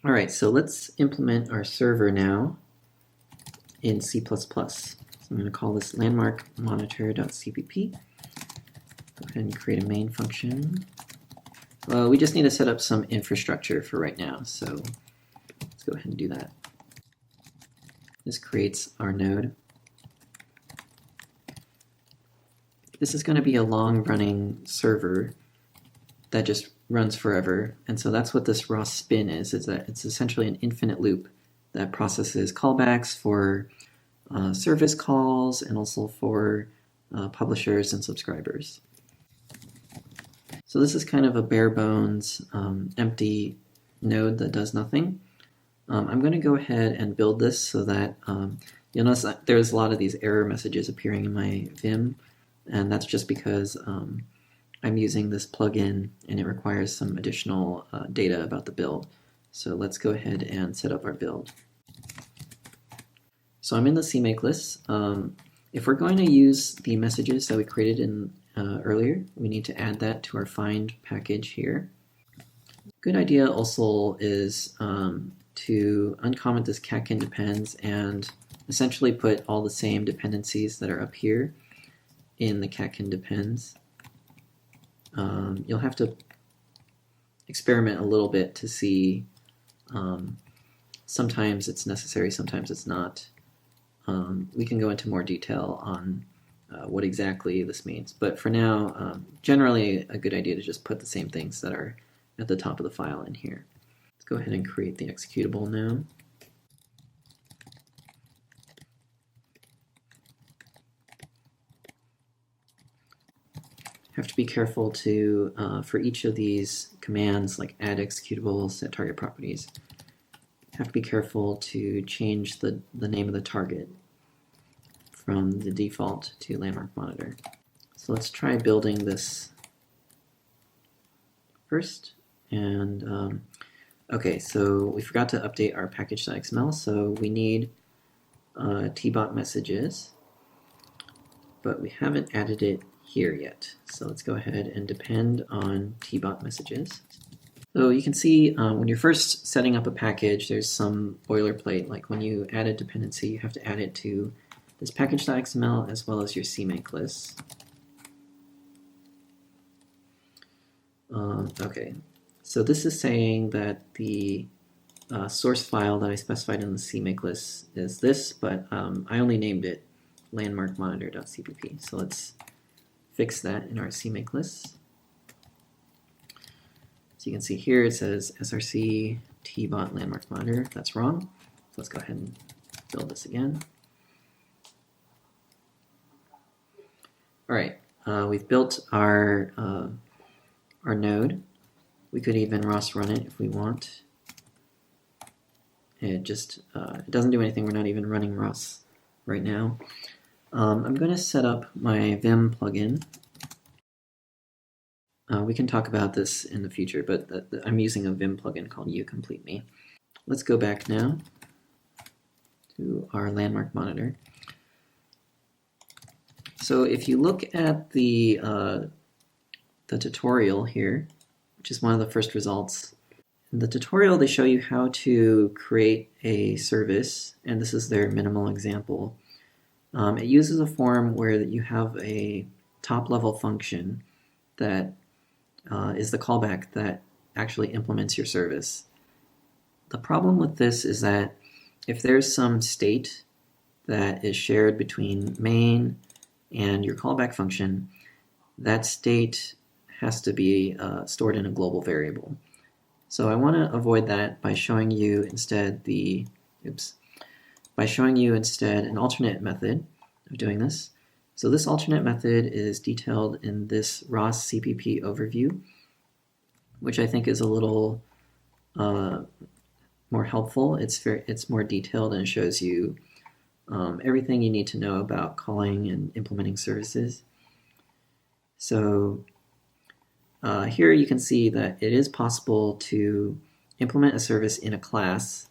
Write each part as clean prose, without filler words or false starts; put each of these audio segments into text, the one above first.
All right, so let's implement our server now in C++. So I'm going to call this landmark monitor.cpp. Go ahead and create a main function. Well, we just need to set up some infrastructure for right now, so let's go ahead and do that. This creates our node. This is going to be a long-running server that just runs forever, and so that's what this ROS spin is that it's essentially an infinite loop that processes callbacks for service calls and also for publishers and subscribers. So this is kind of a bare bones empty node that does nothing. I'm going to go ahead and build this so that you'll notice that there's a lot of these error messages appearing in my Vim, and that's just because I'm using this plugin and it requires some additional data about the build. So let's go ahead and set up our build. So I'm in the CMake list. If we're going to use the messages that we created in earlier, we need to add that to our find package here. Good idea also is to uncomment this catkin depends and essentially put all the same dependencies that are up here in the catkin depends. You'll have to experiment a little bit to see. Sometimes it's necessary, sometimes it's not. We can go into more detail on what exactly this means, but for now, generally a good idea to just put the same things that are at the top of the file in here. Let's go ahead and create the executable now. Have to be careful to, for each of these commands like add executable, set target properties, have to be careful to change the name of the target from the default to landmark monitor. So let's try building this first. And okay, so we forgot to update our package.xml, so we need tbot messages, but we haven't added it here yet. So let's go ahead and depend on tbot messages. So you can see when you're first setting up a package, there's some boilerplate. Like when you add a dependency, you have to add it to this package.xml as well as your CMake list. Okay, so this is saying that the source file that I specified in the CMake list is this, but I only named it landmarkmonitor.cpp. So let's fix that in our CMake list. So you can see here it says src tbot landmark monitor. That's wrong. So let's go ahead and build this again. All right, we've built our node. We could even ROS run it if we want. It just it doesn't do anything. We're not even running ROS right now. I'm going to set up my Vim plugin. We can talk about this in the future, but I'm using a Vim plugin called uCompleteMe. Let's go back now to our landmark monitor. So if you look at the tutorial here, which is one of the first results, in the tutorial they show you how to create a service, and this is their minimal example. It uses a form where you have a top-level function that is the callback that actually implements your service. The problem with this is that if there's some state that is shared between main and your callback function, that state has to be stored in a global variable. So I want to avoid that by showing you instead an alternate method of doing this. So this alternate method is detailed in this ROS CPP overview, which I think is a little more helpful. It's more detailed and shows you everything you need to know about calling and implementing services. So here you can see that it is possible to implement a service in a class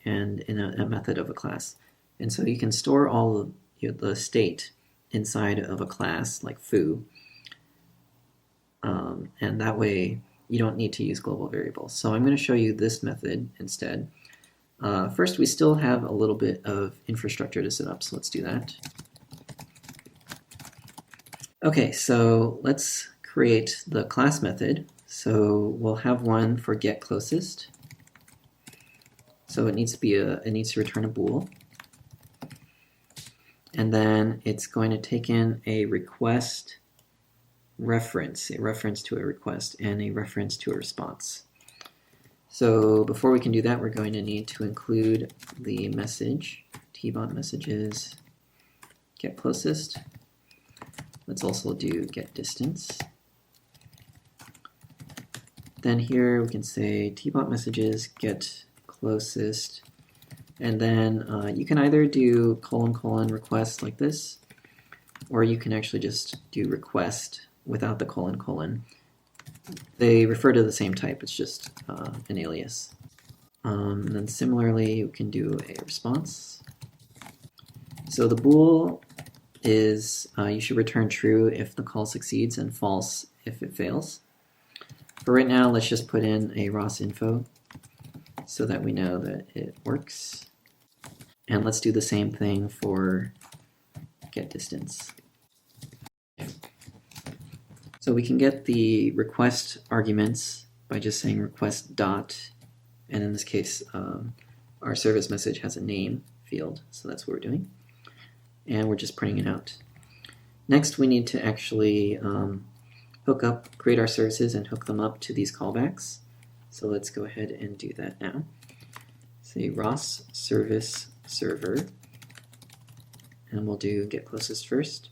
and in a method of a class. And so you can store all of the state inside of a class like foo. And that way you don't need to use global variables. So I'm going to show you this method instead. First, we still have a little bit of infrastructure to set up, so let's do that. Okay, so let's create the class method. So we'll have one for getClosest. So it needs to return a bool. And then it's going to take in a request reference, a reference to a request, and a reference to a response. So before we can do that, we're going to need to include the message, tbot messages, getClosest. Let's also do getDistance. Then here we can say tbot messages, getClosest, and then you can either do : request like this, or you can actually just do request without the : They refer to the same type, it's just an alias. And then similarly, you can do a response. So the bool is you should return true if the call succeeds and false if it fails. For right now, let's just put in a ROS info so that we know that it works. And let's do the same thing for getDistance. So we can get the request arguments by just saying request dot, and in this case, our service message has a name field, so that's what we're doing. And we're just printing it out. Next, we need to actually create our services and hook them up to these callbacks. So let's go ahead and do that now. Say ROS service server, and we'll do getClosest first.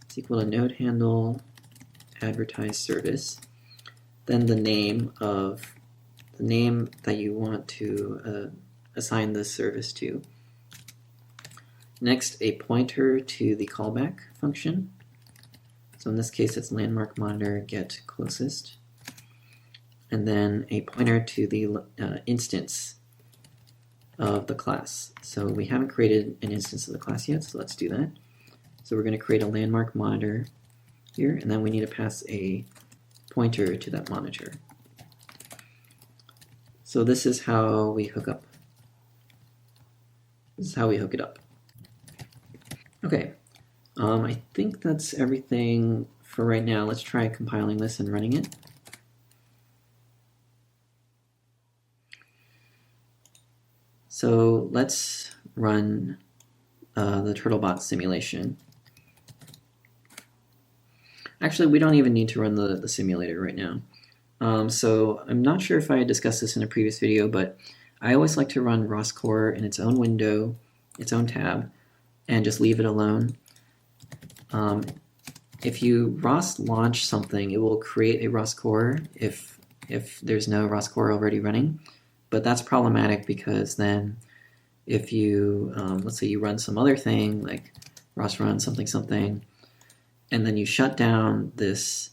It's equal to node handle advertise service, then the name that you want to assign this service to. Next, a pointer to the callback function. So in this case, it's landmark monitor getClosest, and then a pointer to the instance of the class. So we haven't created an instance of the class yet, so let's do that. So we're going to create a landmark monitor here, and then we need to pass a pointer to that monitor. So this is how we hook up. This is how we hook it up. Okay, I think that's everything for right now. Let's try compiling this and running it. So let's run the Turtlebot simulation. Actually, we don't even need to run the simulator right now. So I'm not sure if I discussed this in a previous video, but I always like to run ROS core in its own window, its own tab, and just leave it alone. If you ROS launch something, it will create a ROS core if there's no ROS core already running. But that's problematic because then if you, let's say you run some other thing, like ROS run something, and then you shut down this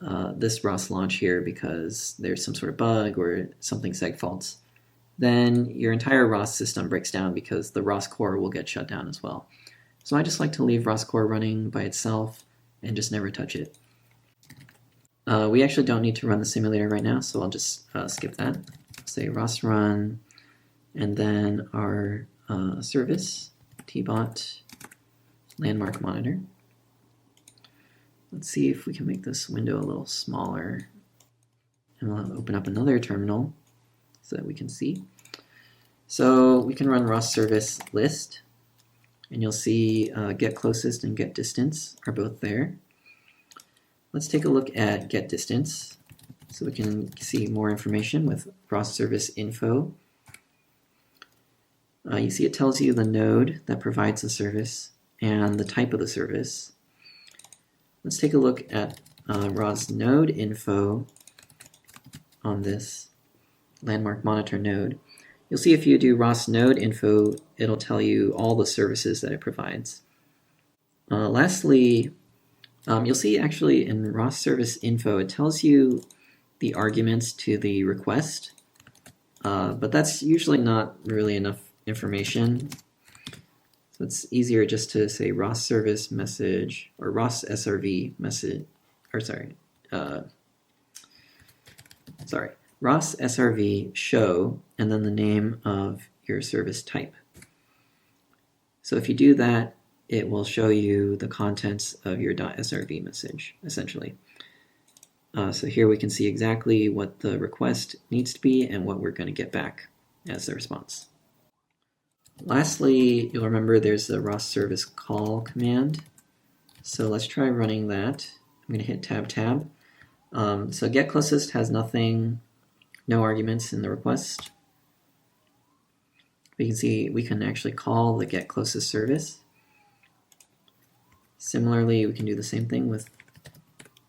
ROS launch here because there's some sort of bug or something seg faults, then your entire ROS system breaks down because the ROS core will get shut down as well. So I just like to leave ROS core running by itself and just never touch it. We actually don't need to run the simulator right now, so I'll just skip that. Say ROS run, and then our service, tbot, landmark monitor. Let's see if we can make this window a little smaller. And we'll open up another terminal so that we can see. So we can run ROS service list, and you'll see getClosest and getDistance are both there. Let's take a look at getDistance so we can see more information with ROS service info. You see it tells you the node that provides the service and the type of the service. Let's take a look at ROS node info on this landmark monitor node. You'll see if you do ROS node info, it'll tell you all the services that it provides. Lastly, you'll see actually in ROS service info, it tells you the arguments to the request, but that's usually not really enough information. So it's easier just to say ROS service message or ROS SRV message, or sorry, ROS SRV show, and then the name of your service type. So if you do that, it will show you the contents of your .srv message, essentially. So here we can see exactly what the request needs to be and what we're going to get back as the response. Lastly, you'll remember there's the ROS service call command. So let's try running that. I'm going to hit tab. So get closest has nothing, no arguments in the request. We can see we can actually call the get closest service. Similarly, we can do the same thing with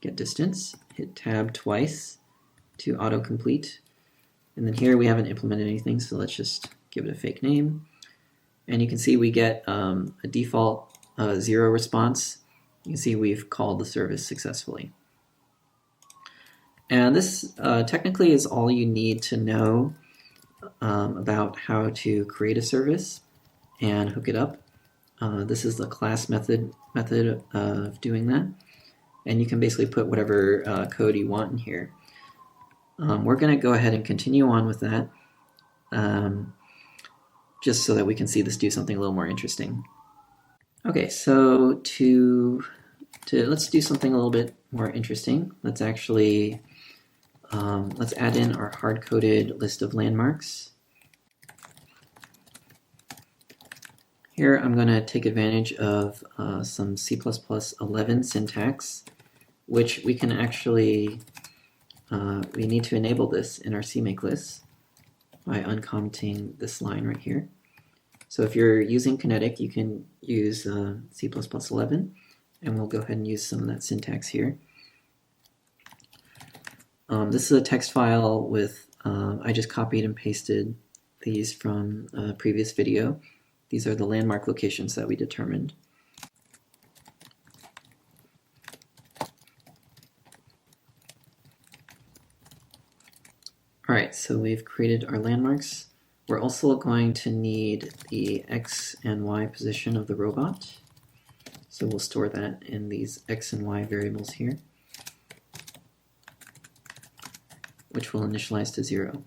get distance. Hit tab twice to autocomplete. And then here we haven't implemented anything, so let's just give it a fake name. And you can see we get a default 0 response. You can see we've called the service successfully. And this technically is all you need to know about how to create a service and hook it up. This is the class method of doing that. And you can basically put whatever code you want in here. We're going to go ahead and continue on with that, just so that we can see this do something a little more interesting. Okay, so let's do something a little bit more interesting. Let's actually let's add in our hard-coded list of landmarks. Here I'm going to take advantage of some C++ 11 syntax, which we can actually, we need to enable this in our CMake list by uncommenting this line right here. So if you're using Kinetic, you can use C++ 11, and we'll go ahead and use some of that syntax here. This is a text file with, I just copied and pasted these from a previous video. These are the landmark locations that we determined. All right, so we've created our landmarks. We're also going to need the X and Y position of the robot. So we'll store that in these X and Y variables here, which will initialize to 0.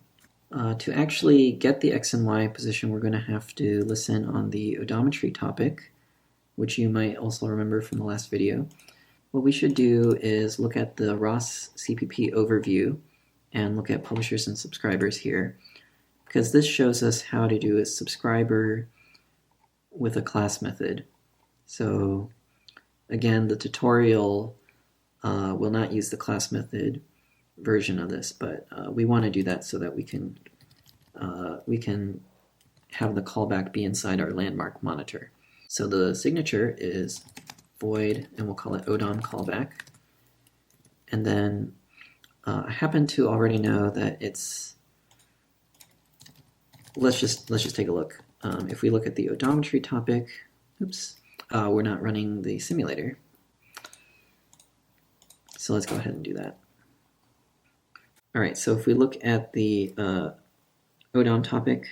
To actually get the X and Y position, we're going to have to listen on the odometry topic, which you might also remember from the last video. What we should do is look at the ROS CPP overview and look at publishers and subscribers here, because this shows us how to do a subscriber with a class method. So again, the tutorial will not use the class method version of this, but we want to do that so that we can have the callback be inside our landmark monitor. So the signature is void, and we'll call it odom callback. And then I happen to already know that it's, let's just take a look. If we look at the odometry topic, we're not running the simulator. So let's go ahead and do that. All right, so if we look at the odom topic,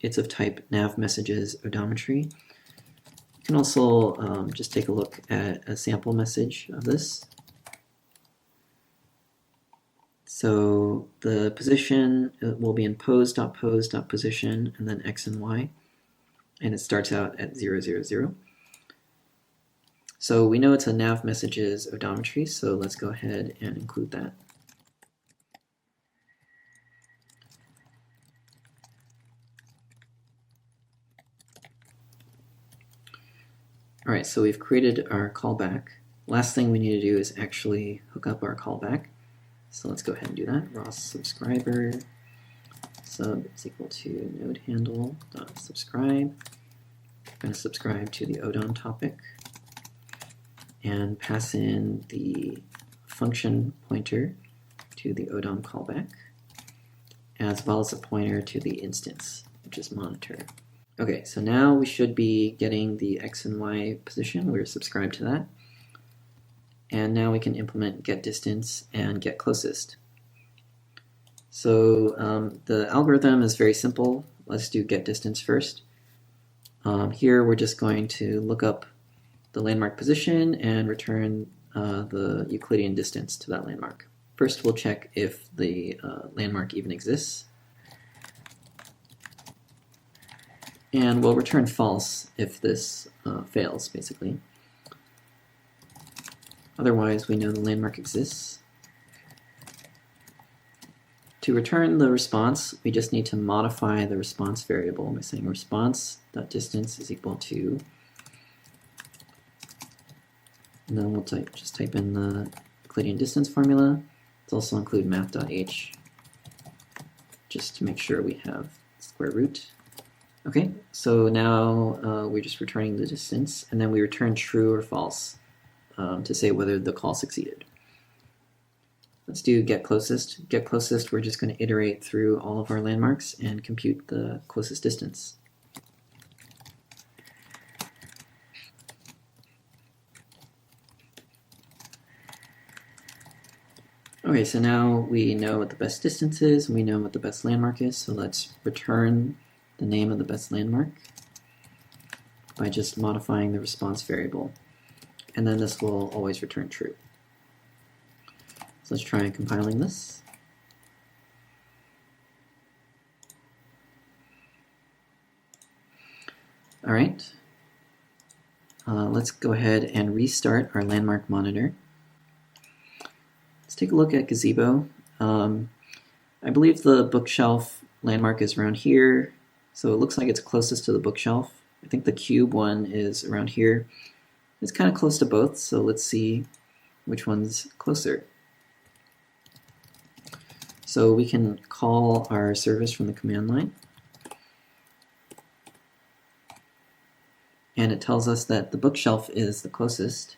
it's of type nav messages odometry. You can also just take a look at a sample message of this. So the position will be in pose.pose.position and then X and Y, and it starts out at 0, 0, 0. So we know it's a nav messages odometry, so let's go ahead and include that. All right, so we've created our callback. Last thing we need to do is actually hook up our callback. So let's go ahead and do that. ROS subscriber sub is equal to node handle dot subscribe. I'm going to subscribe to the odom topic and pass in the function pointer to the odom callback, as well as a pointer to the instance, which is monitor. Okay, so now we should be getting the X and Y position. We're subscribed to that. And now we can implement get distance and get closest. So the algorithm is very simple. Let's do get distance first. Here we're just going to look up the landmark position and return the Euclidean distance to that landmark. First, we'll check if the landmark even exists. And we'll return false if this fails, basically. Otherwise, we know the landmark exists. To return the response, we just need to modify the response variable by saying response.distance is equal to, and then we'll just type in the Euclidean distance formula. Let's also include math.h, just to make sure we have square root. Okay, so now we're just returning the distance, and then we return true or false to say whether the call succeeded. Let's do get closest. Get closest, we're just going to iterate through all of our landmarks and compute the closest distance. Okay, so now we know what the best distance is, and we know what the best landmark is, so let's return the name of the best landmark by just modifying the response variable. And then this will always return true. So let's try compiling this. All right. Let's go ahead and restart our landmark monitor. Let's take a look at Gazebo. I believe the bookshelf landmark is around here, so it looks like it's closest to the bookshelf. I think the cube one is around here. It's kind of close to both, so let's see which one's closer. So we can call our service from the command line. And it tells us that the bookshelf is the closest.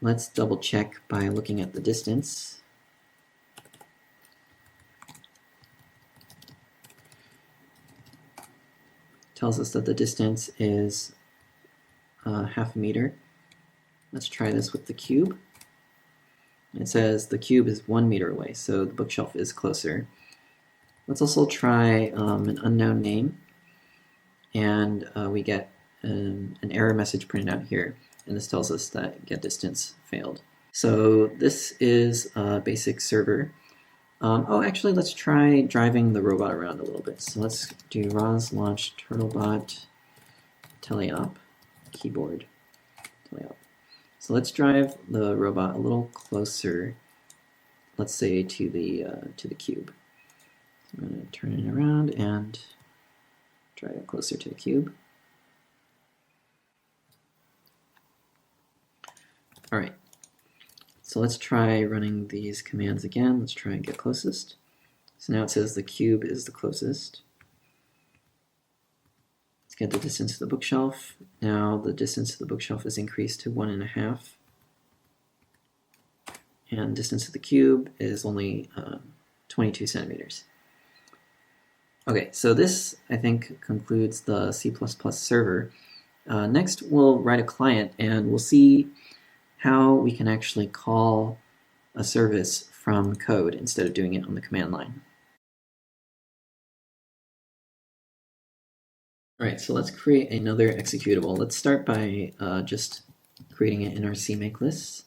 Let's double check by looking at the distance. Tells us that the distance is half a meter. Let's try this with the cube. It says the cube is 1 meter away, so the bookshelf is closer. Let's also try an unknown name, and we get an error message printed out here, and this tells us that get distance failed. So this is a basic server. Oh, actually, let's try driving the robot around a little bit. So let's do ROS launch Turtlebot teleop keyboard teleop. So let's drive the robot a little closer, let's say to the cube. So I'm going to turn it around and drive it closer to the cube. All right. So let's try running these commands again. Let's try and get closest. So now it says the cube is the closest. Let's get the distance to the bookshelf. Now the distance to the bookshelf is increased to 1.5. And distance to the cube is only 22 centimeters. Okay, so this, I think, concludes the C++ server. Next, we'll write a client, and we'll see how we can actually call a service from code instead of doing it on the command line. All right, so let's create another executable. Let's start by just creating it in our CMake list.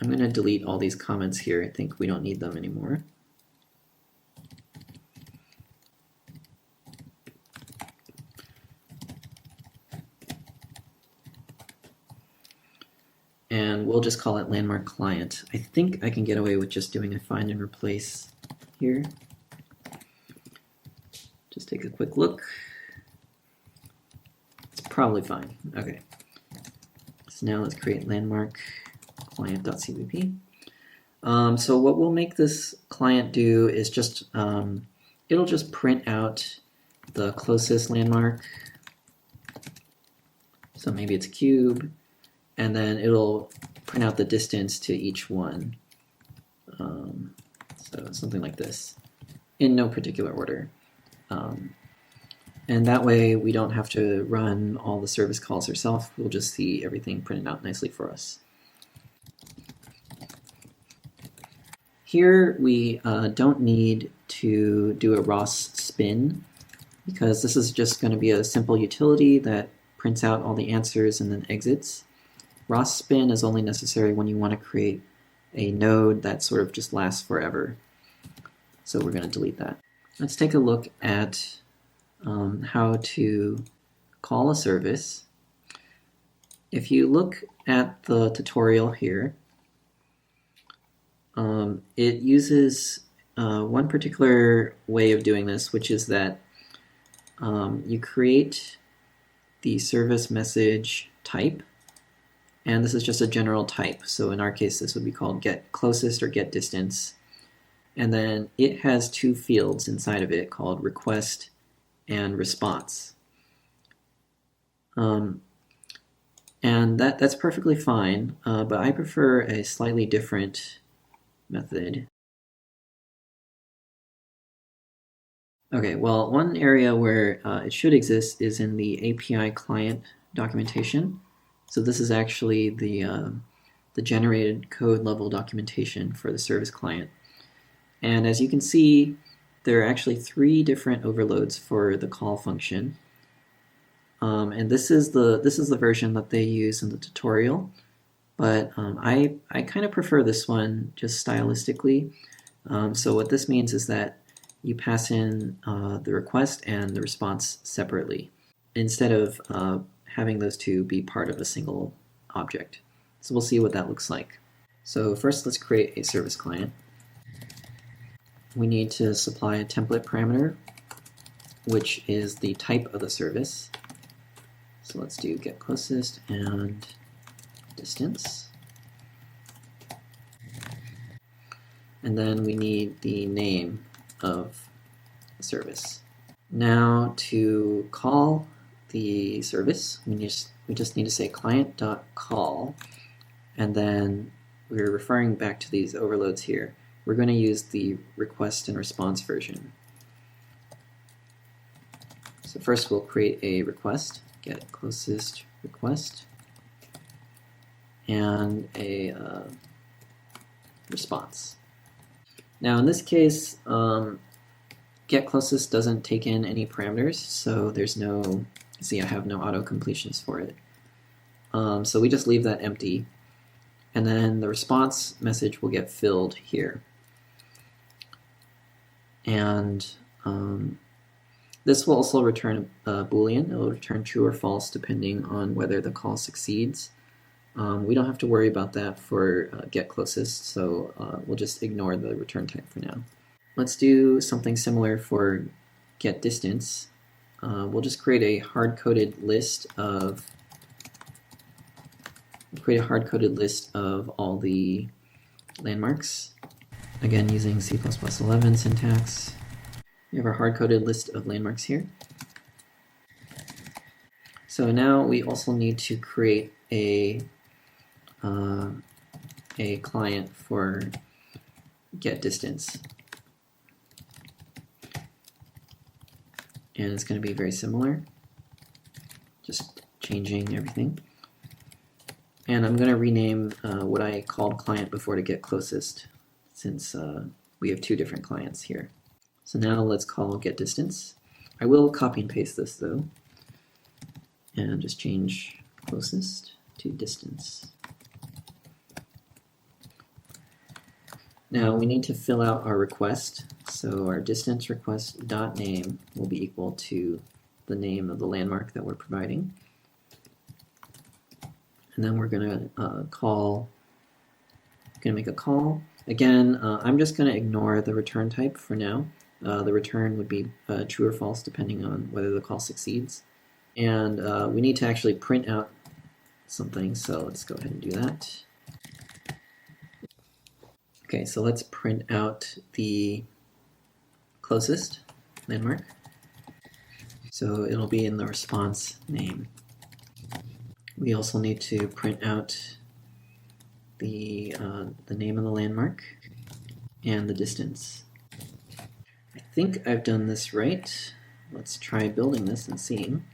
I'm going to delete all these comments here. I think we don't need them anymore. And we'll just call it landmark client. I think I can get away with just doing a find and replace here. Just take a quick look. It's probably fine. Okay. So now let's create landmark client.cpp. So what we'll make this client do is just, it'll just print out the closest landmark. So maybe it's a cube, and then it'll print out the distance to each one. So something like this, in no particular order. And that way we don't have to run all the service calls ourselves. We'll just see everything printed out nicely for us. Here we don't need to do a ROS spin, because this is just going to be a simple utility that prints out all the answers and then exits. ROS spin is only necessary when you want to create a node that sort of just lasts forever. So we're going to delete that. Let's take a look at how to call a service. If you look at the tutorial here, it uses one particular way of doing this, which is that you create the service message type, and this is just a general type. So in our case, this would be called get closest or get distance. And then it has two fields inside of it called request and response. And that's perfectly fine, but I prefer a slightly different method. Okay, well, one area where it should exist is in the API client documentation. So this is actually the generated code level documentation for the service client. And as you can see, there are actually 3 different overloads for the call function. And this is the version that they use in the tutorial, but I kind of prefer this one just stylistically. So what this means is that you pass in the request and the response separately instead of having those two be part of a single object. So we'll see what that looks like. So first, let's create a service client. We need to supply a template parameter, which is the type of the service. So let's do get closest and distance. And then we need the name of the service. Now to call the service, we just need to say client.call, and then we're referring back to these overloads here. We're going to use the request and response version. So first we'll create a request, get closest request, and a response. Now in this case, get closest doesn't take in any parameters, so there's no, see I have no auto completions for it. So we just leave that empty, and then the response message will get filled here. And this will also return a Boolean. It will return true or false depending on whether the call succeeds. We don't have to worry about that for get closest, so we'll just ignore the return type for now. Let's do something similar for get distance. We'll just create a hard-coded list of all the landmarks. Again, using C++11 syntax. We have our hard-coded list of landmarks here. So now we also need to create a client for get distance. And it's going to be very similar, just changing everything. And I'm going to rename what I called client before to get closest, since we have 2 different clients here. So now let's call get distance. I will copy and paste this though, and just change closest to distance. Now we need to fill out our request. So our distance request dot name will be equal to the name of the landmark that we're providing. And then we're going to make a call. Again, I'm just going to ignore the return type for now. The return would be true or false depending on whether the call succeeds. And we need to actually print out something, so let's go ahead and do that. Okay, so let's print out the closest landmark. So it'll be in the response name. We also need to print out the name of the landmark and the distance. I think I've done this right. Let's try building this and seeing.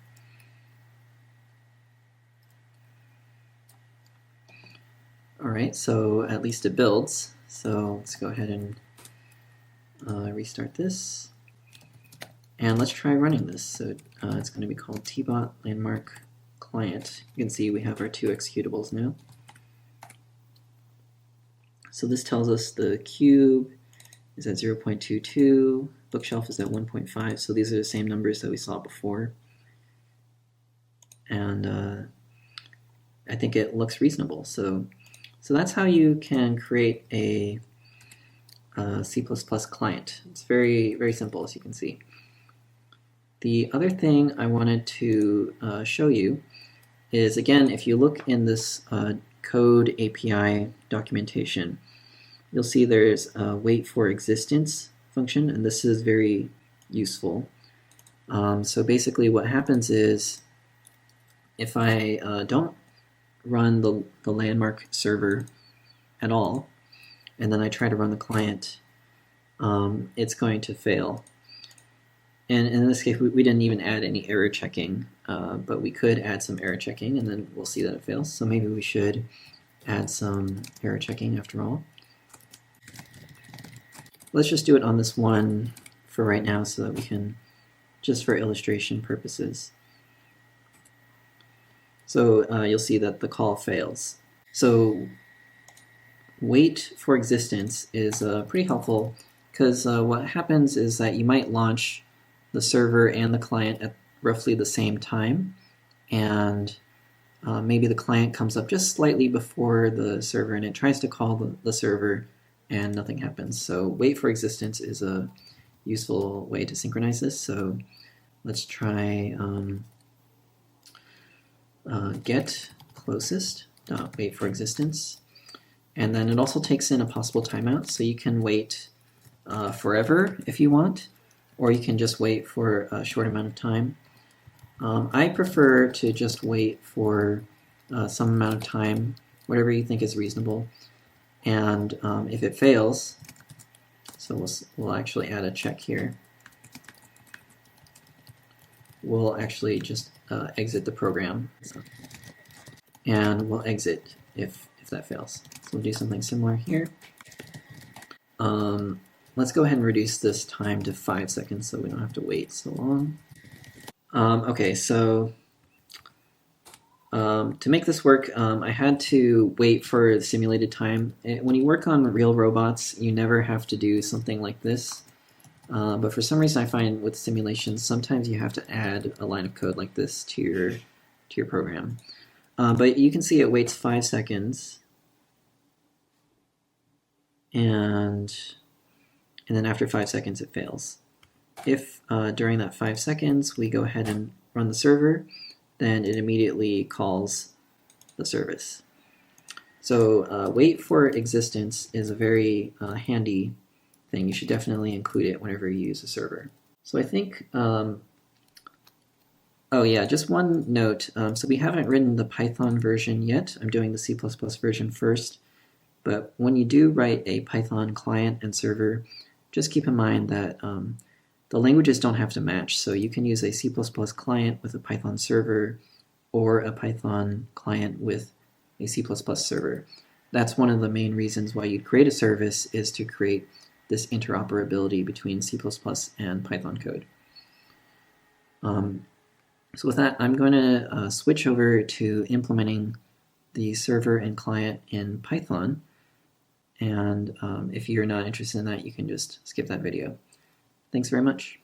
Alright, so at least it builds. So let's go ahead and restart this. And let's try running this. So it's going to be called tbot landmark client, you can see we have our two executables now. So this tells us the cube is at 0.22, bookshelf is at 1.5, so these are the same numbers that we saw before. And I think it looks reasonable. So that's how you can create a C++ client. It's very, very simple, as you can see. The other thing I wanted to show you is, again, if you look in this code API documentation, you'll see there's a waitForExistence function, and this is very useful. So basically what happens is, if I don't run the landmark server at all, and then I try to run the client, it's going to fail. And in this case, we didn't even add any error checking, but we could add some error checking, and then we'll see that it fails. So maybe we should add some error checking after all. Let's just do it on this one for right now so that we can, just for illustration purposes. So you'll see that the call fails. So waitForExistence is pretty helpful, because what happens is that you might launch the server and the client at roughly the same time, and maybe the client comes up just slightly before the server and it tries to call the server and nothing happens. So waitForExistence is a useful way to synchronize this. So let's try get closest.waitForExistence, and then it also takes in a possible timeout, so you can wait forever if you want, or you can just wait for a short amount of time. I prefer to just wait for some amount of time, whatever you think is reasonable. And if it fails, so we'll actually add a check here. We'll actually just exit the program, and we'll exit if that fails. So we'll do something similar here. Let's go ahead and reduce this time to 5 seconds so we don't have to wait so long. Okay, so to make this work, I had to wait for the simulated time. When you work on real robots, you never have to do something like this. But for some reason I find with simulations, sometimes you have to add a line of code like this to your program. But you can see it waits 5 seconds. And then after 5 seconds it fails. If during that 5 seconds we go ahead and run the server, then it immediately calls the service. So waitForExistence is a very handy thing. You should definitely include it whenever you use a server. So I think, oh yeah, just one note. So we haven't written the Python version yet. I'm doing the C++ version first. But when you do write a Python client and server, just keep in mind that the languages don't have to match. So you can use a C++ client with a Python server, or a Python client with a C++ server. That's one of the main reasons why you'd create a service, is to create this interoperability between C++ and Python code. So with that, I'm going to switch over to implementing the server and client in Python. And if you're not interested in that, you can just skip that video. Thanks very much.